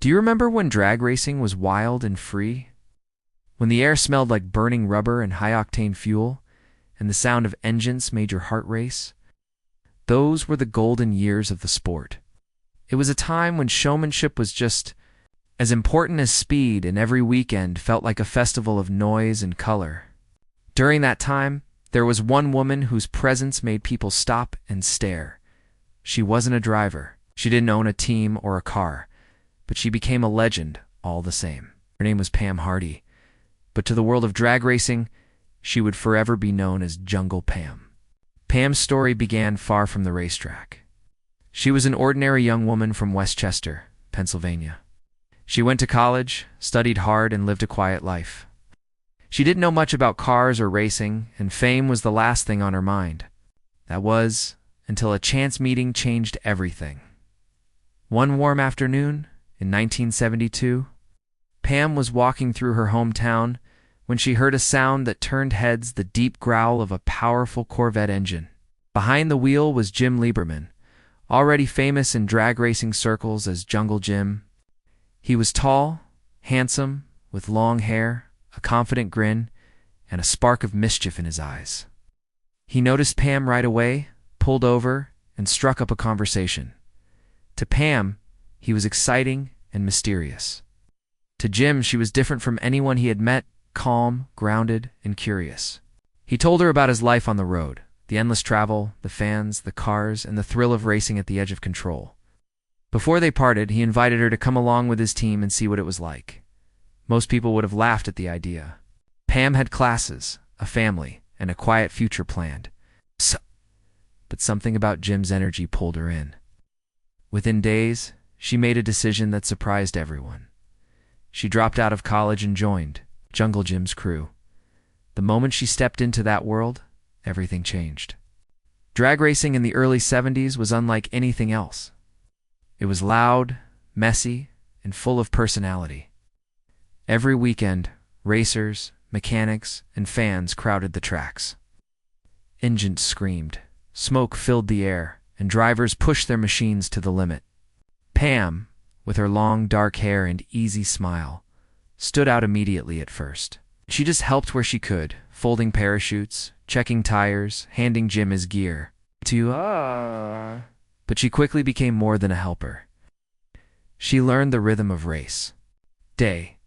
Do you remember when drag racing was wild and free? When the air smelled like burning rubber and high-octane fuel, and the sound of engines made your heart race? Those were the golden years of the sport. It was a time when showmanship was just as important as speed, and every weekend felt like a festival of noise and color. During that time, there was one woman whose presence made people stop and stare. She wasn't a driver. She didn't own a team or a car, but she became a legend all the same. Her name was Pam Hardy, but to the world of drag racing, she would forever be known as Jungle Pam. Pam's story began far from the racetrack. She was an ordinary young woman from Westchester, Pennsylvania. She went to college, studied hard, and lived a quiet life. She didn't know much about cars or racing, and fame was the last thing on her mind. That was until a chance meeting changed everything. One warm afternoon in 1972, Pam was walking through her hometown when she heard a sound that turned heads, the deep growl of a powerful Corvette engine. Behind the wheel was Jim Liberman, already famous in drag racing circles as Jungle Jim. He was tall, handsome, with long hair, a confident grin, and a spark of mischief in his eyes. He noticed Pam right away, pulled over, and struck up a conversation. To Pam, he was exciting and mysterious. To Jim, she was different from anyone he had met, calm, grounded, and curious. He told her about his life on the road, the endless travel, the fans, the cars, and the thrill of racing at the edge of control. Before they parted, he invited her to come along with his team and see what it was like. Most people would have laughed at the idea. Pam had classes, a family, and a quiet future planned. But something about Jim's energy pulled her in. Within days, she made a decision that surprised everyone. She dropped out of college and joined Jungle Jim's crew. The moment she stepped into that world, everything changed. Drag racing in the early 70s was unlike anything else. It was loud, messy, and full of personality. Every weekend, racers, mechanics, and fans crowded the tracks. Engines screamed, smoke filled the air, and drivers pushed their machines to the limit. Pam, with her long dark hair and easy smile, stood out immediately at first. She just helped where she could, folding parachutes, checking tires, handing Jim his gear. But she quickly became more than a helper. She learned the rhythm of race day,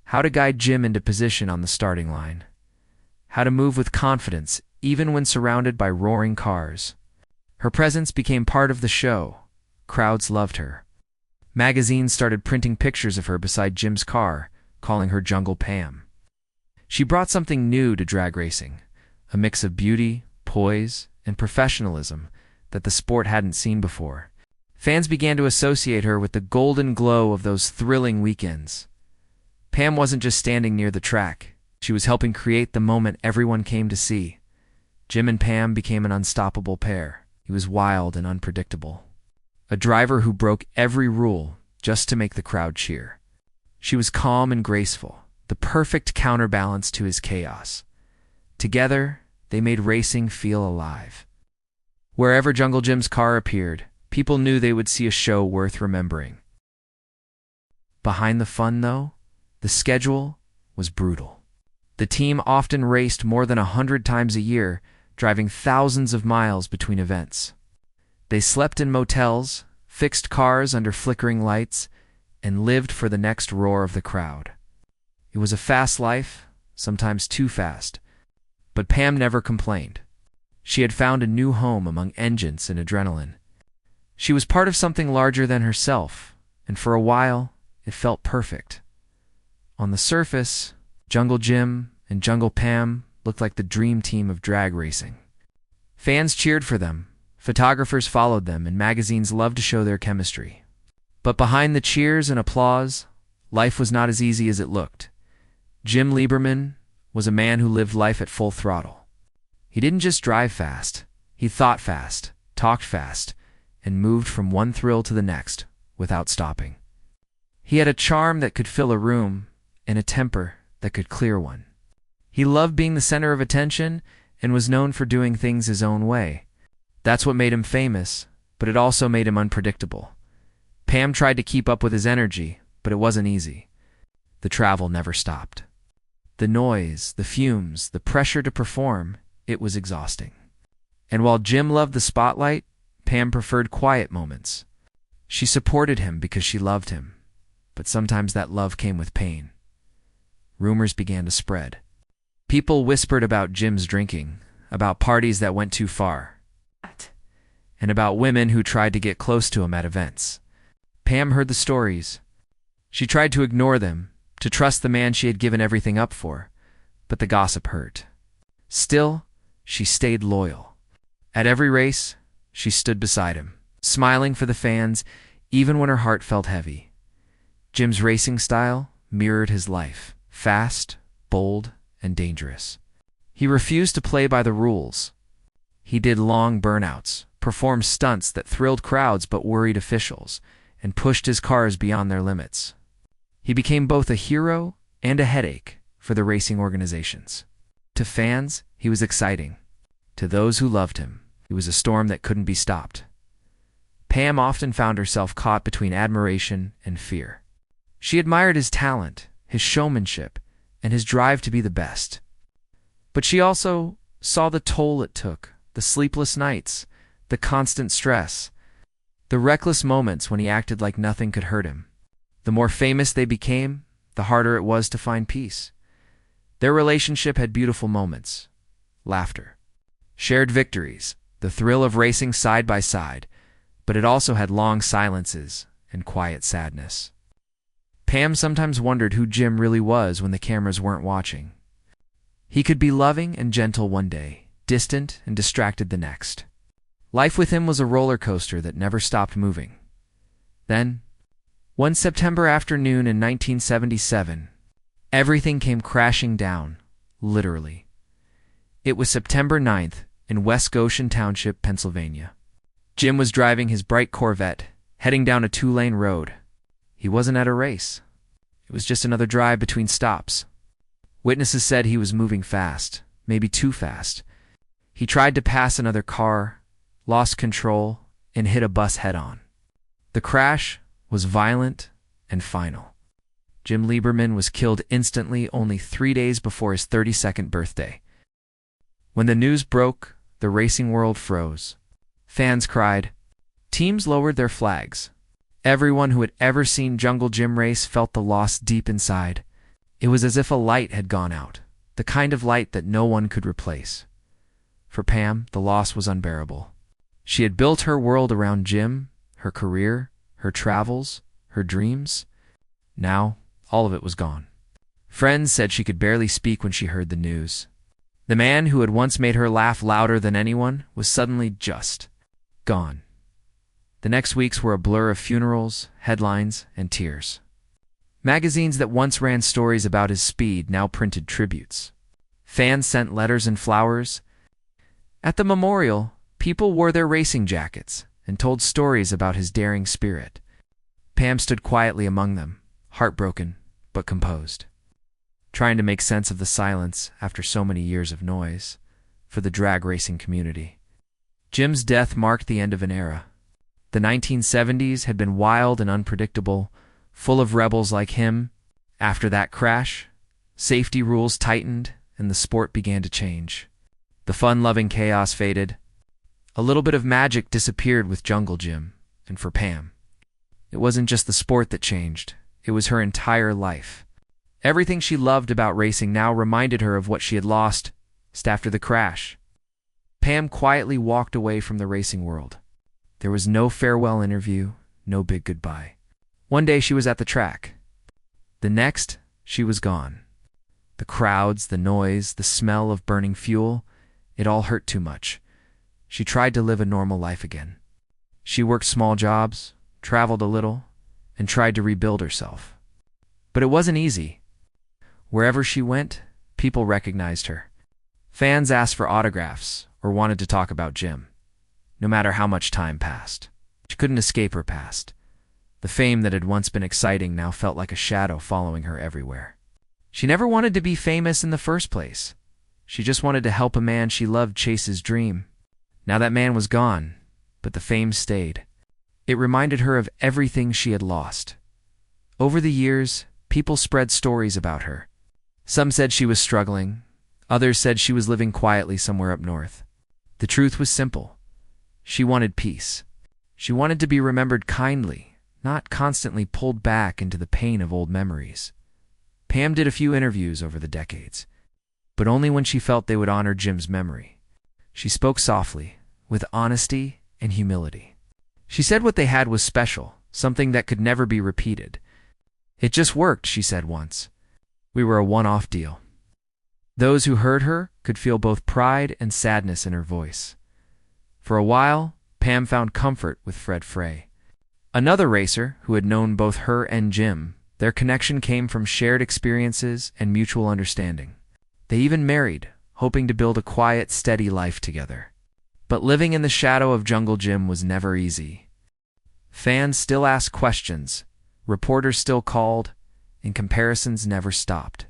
how to guide Jim into position on the starting line, how to move with confidence even when surrounded by roaring cars. Her presence became part of the show. Crowds loved her. Magazines started printing pictures of her beside Jim's car, calling her Jungle Pam. She brought something new to drag racing, a mix of beauty, poise, and professionalism that the sport hadn't seen before. Fans began to associate her with the golden glow of those thrilling weekends. Pam wasn't just standing near the track. She was helping create the moment everyone came to see. Jim and Pam became an unstoppable pair. He was wild and unpredictable. A driver who broke every rule just to make the crowd cheer. She was calm and graceful, the perfect counterbalance to his chaos. Together, they made racing feel alive. Wherever Jungle Jim's car appeared, people knew they would see a show worth remembering. Behind the fun, though, the schedule was brutal. The team often raced more than 100 times a year, driving thousands of miles between events. They slept in motels, fixed cars under flickering lights, and lived for the next roar of the crowd. It was a fast life, sometimes too fast, but Pam never complained. She had found a new home among engines and adrenaline. She was part of something larger than herself, and for a while, it felt perfect. On the surface, Jungle Jim and Jungle Pam looked like the dream team of drag racing. Fans cheered for them, photographers followed them, and magazines loved to show their chemistry. But behind the cheers and applause, life was not as easy as it looked. Jim Liberman was a man who lived life at full throttle. He didn't just drive fast, he thought fast, talked fast, and moved from one thrill to the next without stopping. He had a charm that could fill a room and a temper that could clear one. He loved being the center of attention and was known for doing things his own way. That's what made him famous, but it also made him unpredictable. Pam tried to keep up with his energy, but it wasn't easy. The travel never stopped. The noise, the fumes, the pressure to perform, it was exhausting. And while Jim loved the spotlight, Pam preferred quiet moments. She supported him because she loved him, but sometimes that love came with pain. Rumors began to spread. People whispered about Jim's drinking, about parties that went too far, and about women who tried to get close to him at events. Pam heard the stories. She tried to ignore them, to trust the man she had given everything up for, but the gossip hurt. Still, she stayed loyal. At every race, she stood beside him, smiling for the fans, even when her heart felt heavy. Jim's racing style mirrored his life, fast, bold, and dangerous. He refused to play by the rules. He did long burnouts, performed stunts that thrilled crowds but worried officials, and pushed his cars beyond their limits. He became both a hero and a headache for the racing organizations. To fans, he was exciting. To those who loved him, he was a storm that couldn't be stopped. Pam often found herself caught between admiration and fear. She admired his talent, his showmanship, and his drive to be the best. But she also saw the toll it took, the sleepless nights, the constant stress, the reckless moments when he acted like nothing could hurt him. The more famous they became, the harder it was to find peace. Their relationship had beautiful moments, laughter, shared victories, the thrill of racing side by side, but it also had long silences and quiet sadness. Pam sometimes wondered who Jim really was when the cameras weren't watching. He could be loving and gentle one day, distant and distracted the next. Life with him was a roller coaster that never stopped moving. Then, one September afternoon in 1977, everything came crashing down, literally. It was September 9th in West Goshen Township, Pennsylvania. Jim was driving his bright Corvette, heading down a two-lane road. He wasn't at a race. It was just another drive between stops. Witnesses said he was moving fast, maybe too fast. He tried to pass another car, lost control, and hit a bus head-on. The crash was violent and final. Jim Liberman was killed instantly only 3 days before his 32nd birthday. When the news broke, the racing world froze. Fans cried. Teams lowered their flags. Everyone who had ever seen Jungle Jim race felt the loss deep inside. It was as if a light had gone out, the kind of light that no one could replace. For Pam, the loss was unbearable. She had built her world around Jim, her career, her travels, her dreams. Now, all of it was gone. Friends said she could barely speak when she heard the news. The man who had once made her laugh louder than anyone was suddenly just gone. The next weeks were a blur of funerals, headlines, and tears. Magazines that once ran stories about his speed now printed tributes. Fans sent letters and flowers. At the memorial, people wore their racing jackets and told stories about his daring spirit. Pam stood quietly among them, heartbroken but composed, trying to make sense of the silence after so many years of noise for the drag racing community. Jim's death marked the end of an era. The 1970s had been wild and unpredictable, full of rebels like him. After that crash, safety rules tightened and the sport began to change. The fun-loving chaos faded. A little bit of magic disappeared with Jungle Jim, and for Pam, it wasn't just the sport that changed, it was her entire life. Everything she loved about racing now reminded her of what she had lost just after the crash. Pam quietly walked away from the racing world. There was no farewell interview, no big goodbye. One day she was at the track. The next, she was gone. The crowds, the noise, the smell of burning fuel, it all hurt too much. She tried to live a normal life again. She worked small jobs, traveled a little, and tried to rebuild herself. But it wasn't easy. Wherever she went, people recognized her. Fans asked for autographs or wanted to talk about Jim. No matter how much time passed, she couldn't escape her past. The fame that had once been exciting now felt like a shadow following her everywhere. She never wanted to be famous in the first place. She just wanted to help a man she loved chase his dream. Now that man was gone, but the fame stayed. It reminded her of everything she had lost. Over the years, people spread stories about her. Some said she was struggling. Others said she was living quietly somewhere up north. The truth was simple. She wanted peace. She wanted to be remembered kindly, not constantly pulled back into the pain of old memories. Pam did a few interviews over the decades, but only when she felt they would honor Jim's memory. She spoke softly, with honesty and humility. She said what they had was special, something that could never be repeated. It just worked, she said once. We were a one-off deal. Those who heard her could feel both pride and sadness in her voice. For a while, Pam found comfort with Fred Frey, another racer who had known both her and Jim. Their connection came from shared experiences and mutual understanding. They even married, hoping to build a quiet, steady life together. But living in the shadow of Jungle Jim was never easy. Fans still asked questions, reporters still called, and comparisons never stopped.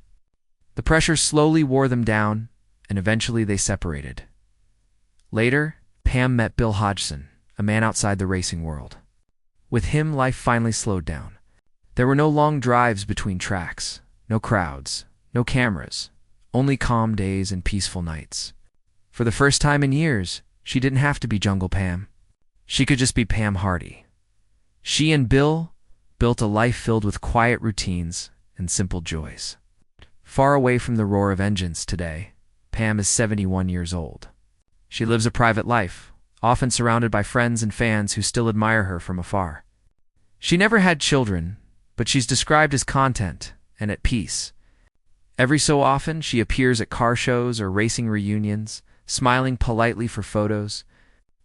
The pressure slowly wore them down, and eventually they separated. Later, Pam met Bill Hodgson, a man outside the racing world. With him, life finally slowed down. There were no long drives between tracks, no crowds, no cameras, only calm days and peaceful nights. For the first time in years, she didn't have to be Jungle Pam. She could just be Pam Hardy. She and Bill built a life filled with quiet routines and simple joys. Far away from the roar of engines today, Pam is 71 years old. She lives a private life, often surrounded by friends and fans who still admire her from afar. She never had children, but she's described as content and at peace. Every so often, she appears at car shows or racing reunions, smiling politely for photos.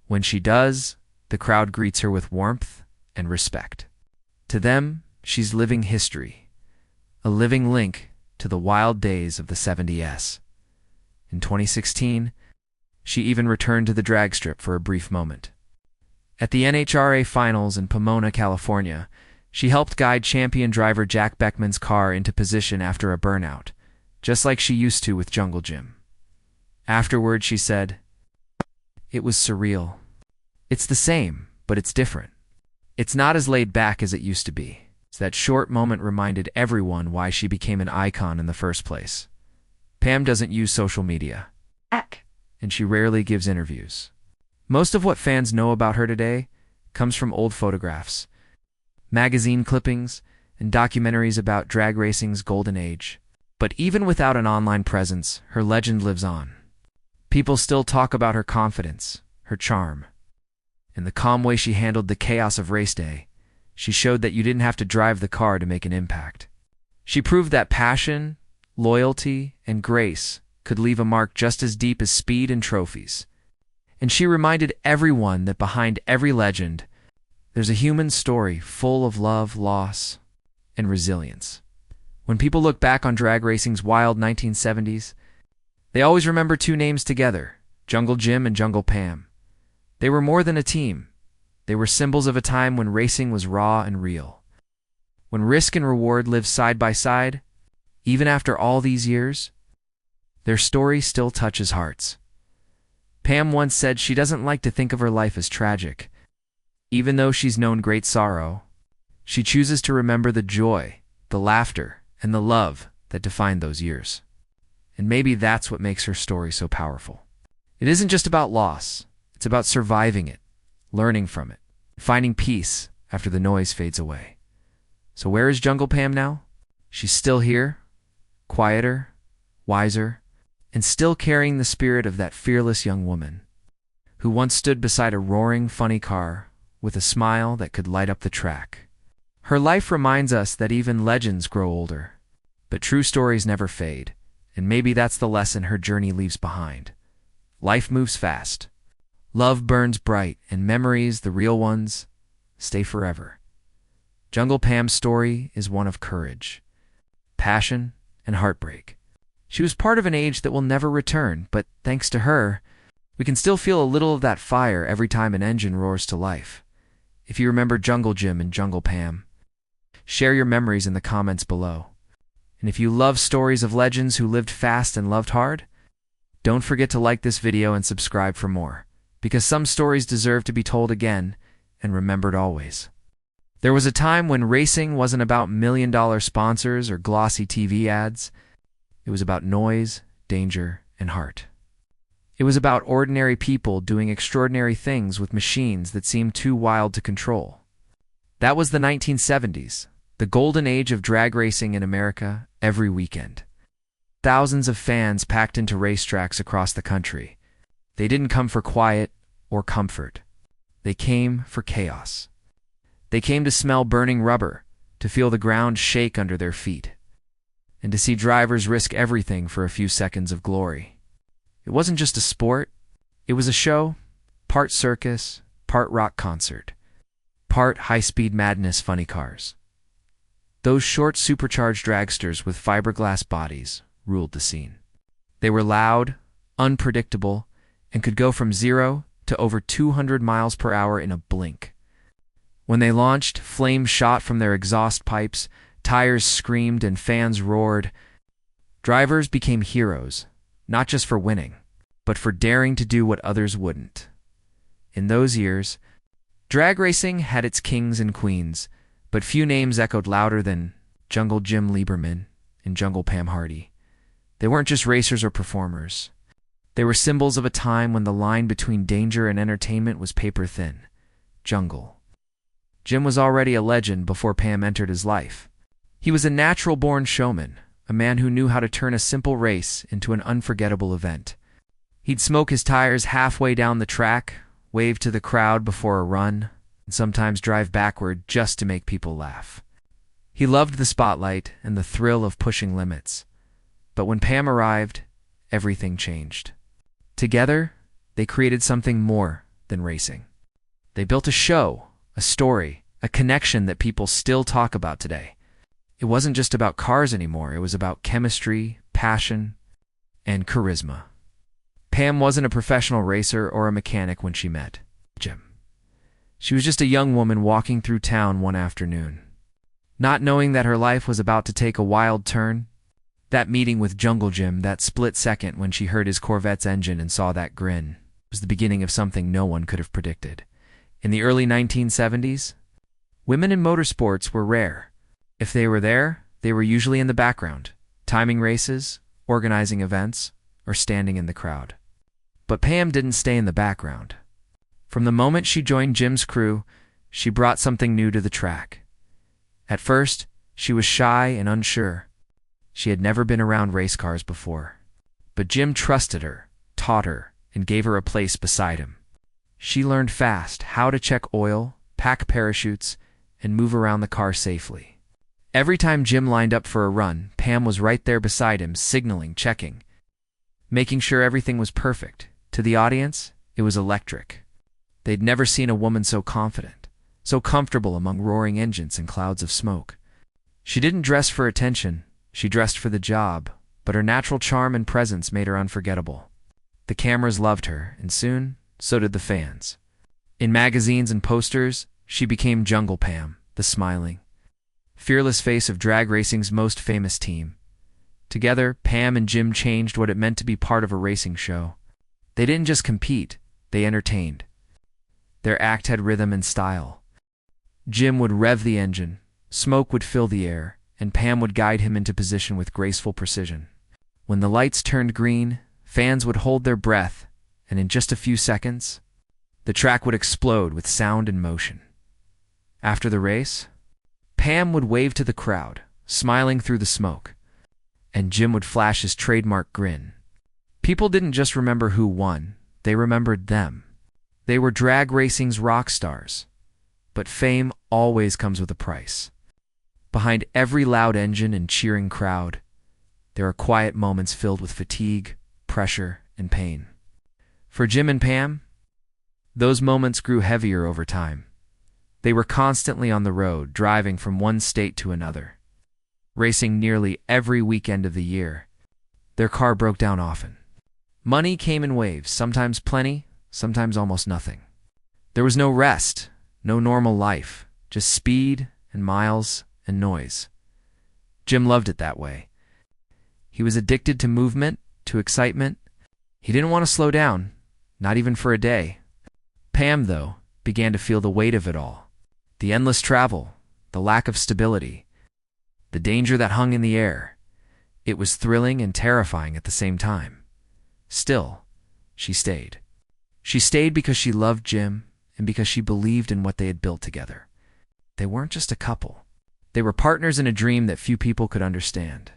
When she does, the crowd greets her with warmth and respect. To them, she's living history, a living link to the wild days of the 70s. In 2016, she even returned to the drag strip for a brief moment. At the NHRA Finals in Pomona, California, she helped guide champion driver Jack Beckman's car into position after a burnout, just like she used to with Jungle Jim. Afterward, she said, "It was surreal. It's the same, but it's different. It's not as laid back as it used to be." That short moment reminded everyone why she became an icon in the first place. Pam doesn't use social media, and she rarely gives interviews. Most of what fans know about her today comes from old photographs, magazine clippings, and documentaries about drag racing's golden age. But even without an online presence, her legend lives on. People still talk about her confidence, her charm, and the calm way she handled the chaos of race day. She showed that you didn't have to drive the car to make an impact. She proved that passion, loyalty, and grace could leave a mark just as deep as speed and trophies. And she reminded everyone that behind every legend, there's a human story full of love, loss, and resilience. When people look back on drag racing's wild 1970s, they always remember two names together, Jungle Jim and Jungle Pam. They were more than a team. They were symbols of a time when racing was raw and real. When risk and reward lived side by side, even after all these years, their story still touches hearts. Pam once said she doesn't like to think of her life as tragic. Even though she's known great sorrow, she chooses to remember the joy, the laughter, and the love that defined those years. And maybe that's what makes her story so powerful. It isn't just about loss. It's about surviving it, learning from it, finding peace after the noise fades away. So where is Jungle Pam now? She's still here, quieter, wiser, and still carrying the spirit of that fearless young woman who once stood beside a roaring, funny car with a smile that could light up the track. Her life reminds us that even legends grow older, but true stories never fade, and maybe that's the lesson her journey leaves behind. Life moves fast. Love burns bright, and memories, the real ones, stay forever. Jungle Pam's story is one of courage, passion, and heartbreak. She was part of an age that will never return, but thanks to her, we can still feel a little of that fire every time an engine roars to life. If you remember Jungle Jim and Jungle Pam, share your memories in the comments below. And if you love stories of legends who lived fast and loved hard, don't forget to like this video and subscribe for more, because some stories deserve to be told again and remembered always. There was a time when racing wasn't about million-dollar sponsors or glossy TV ads. It was about noise, danger, and heart. It was about ordinary people doing extraordinary things with machines that seemed too wild to control. That was the 1970s, the golden age of drag racing in America every weekend. Thousands of fans packed into racetracks across the country. They didn't come for quiet or comfort. They came for chaos. They came to smell burning rubber, to feel the ground shake under their feet, and to see drivers risk everything for a few seconds of glory. It wasn't just a sport. It was a show, part circus, part rock concert, part high-speed madness funny cars. Those short supercharged dragsters with fiberglass bodies ruled the scene. They were loud, unpredictable, and could go from 0 to over 200 miles per hour in a blink. When they launched, flames shot from their exhaust pipes, tires screamed, and fans roared. Drivers became heroes, not just for winning, but for daring to do what others wouldn't. In those years, drag racing had its kings and queens, but few names echoed louder than Jungle Jim Liberman and Jungle Pam Hardy. They weren't just racers or performers. They were symbols of a time when the line between danger and entertainment was paper thin. Jungle. Jim was already a legend before Pam entered his life. He was a natural-born showman, a man who knew how to turn a simple race into an unforgettable event. He'd smoke his tires halfway down the track, wave to the crowd before a run, and sometimes drive backward just to make people laugh. He loved the spotlight and the thrill of pushing limits. But when Pam arrived, everything changed. Together, they created something more than racing. They built a show, a story, a connection that people still talk about today. It wasn't just about cars anymore. It was about chemistry, passion, and charisma. Pam wasn't a professional racer or a mechanic when she met Jim. She was just a young woman walking through town one afternoon. Not knowing that her life was about to take a wild turn, that meeting with Jungle Jim, that split second when she heard his Corvette's engine and saw that grin, was the beginning of something no one could have predicted. In the early 1970s, women in motorsports were rare. If they were there, they were usually in the background, timing races, organizing events, or standing in the crowd. But Pam didn't stay in the background. From the moment she joined Jim's crew, she brought something new to the track. At first, she was shy and unsure. She had never been around race cars before. But Jim trusted her, taught her, and gave her a place beside him. She learned fast how to check oil, pack parachutes, and move around the car safely. Every time Jim lined up for a run, Pam was right there beside him, signaling, checking, making sure everything was perfect. To the audience, it was electric. They'd never seen a woman so confident, so comfortable among roaring engines and clouds of smoke. She didn't dress for attention, she dressed for the job, but her natural charm and presence made her unforgettable. The cameras loved her, and soon, so did the fans. In magazines and posters, she became Jungle Pam, the smiling, fearless face of drag racing's most famous team. Together, Pam and Jim changed what it meant to be part of a racing show. They didn't just compete, they entertained. Their act had rhythm and style. Jim would rev the engine, smoke would fill the air, and Pam would guide him into position with graceful precision. When the lights turned green, fans would hold their breath, and in just a few seconds, the track would explode with sound and motion. After the race, Pam would wave to the crowd, smiling through the smoke, and Jim would flash his trademark grin. People didn't just remember who won, they remembered them. They were drag racing's rock stars. But fame always comes with a price. Behind every loud engine and cheering crowd, there are quiet moments filled with fatigue, pressure, and pain. For Jim and Pam, those moments grew heavier over time. They were constantly on the road, driving from one state to another, racing nearly every weekend of the year. Their car broke down often. Money came in waves, sometimes plenty, sometimes almost nothing. There was no rest, no normal life, just speed and miles and noise. Jim loved it that way. He was addicted to movement, to excitement. He didn't want to slow down, not even for a day. Pam, though, began to feel the weight of it all. The endless travel, the lack of stability, the danger that hung in the air. It was thrilling and terrifying at the same time. Still, she stayed. She stayed because she loved Jim and because she believed in what they had built together. They weren't just a couple. They were partners in a dream that few people could understand.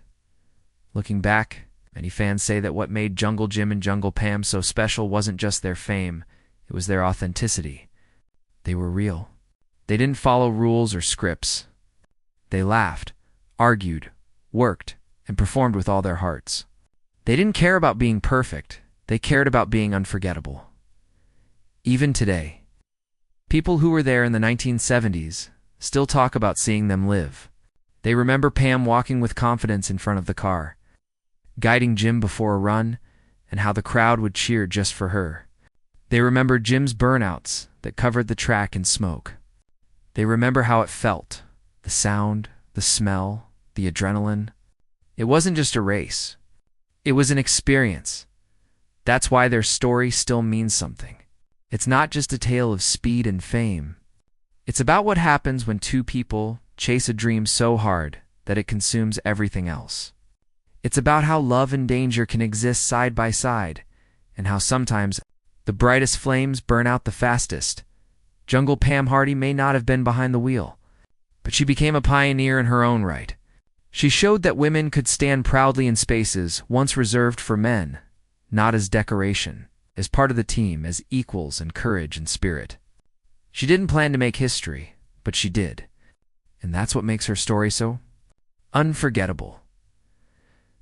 Looking back, many fans say that what made Jungle Jim and Jungle Pam so special wasn't just their fame, it was their authenticity. They were real. They didn't follow rules or scripts. They laughed, argued, worked, and performed with all their hearts. They didn't care about being perfect. They cared about being unforgettable. Even today, people who were there in the 1970s still talk about seeing them live. They remember Pam walking with confidence in front of the car, guiding Jim before a run, and how the crowd would cheer just for her. They remember Jim's burnouts that covered the track in smoke. They remember how it felt, the sound, the smell, the adrenaline. It wasn't just a race. It was an experience. That's why their story still means something. It's not just a tale of speed and fame. It's about what happens when two people chase a dream so hard that it consumes everything else. It's about how love and danger can exist side by side, and how sometimes the brightest flames burn out the fastest. Jungle Pam Hardy may not have been behind the wheel, but she became a pioneer in her own right. She showed that women could stand proudly in spaces once reserved for men, not as decoration, as part of the team, as equals in courage and spirit. She didn't plan to make history, but she did. And that's what makes her story so unforgettable.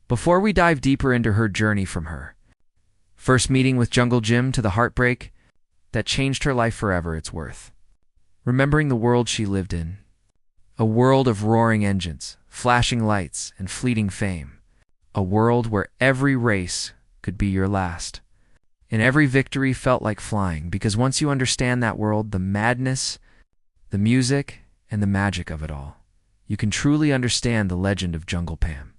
Before we dive deeper into her journey from her first meeting with Jungle Jim to the heartbreak that changed her life forever, it's worth remembering the world she lived in. A world of roaring engines, flashing lights, and fleeting fame. A world where every race could be your last. And every victory felt like flying, because once you understand that world, the madness, the music, and the magic of it all, you can truly understand the legend of Jungle Pam.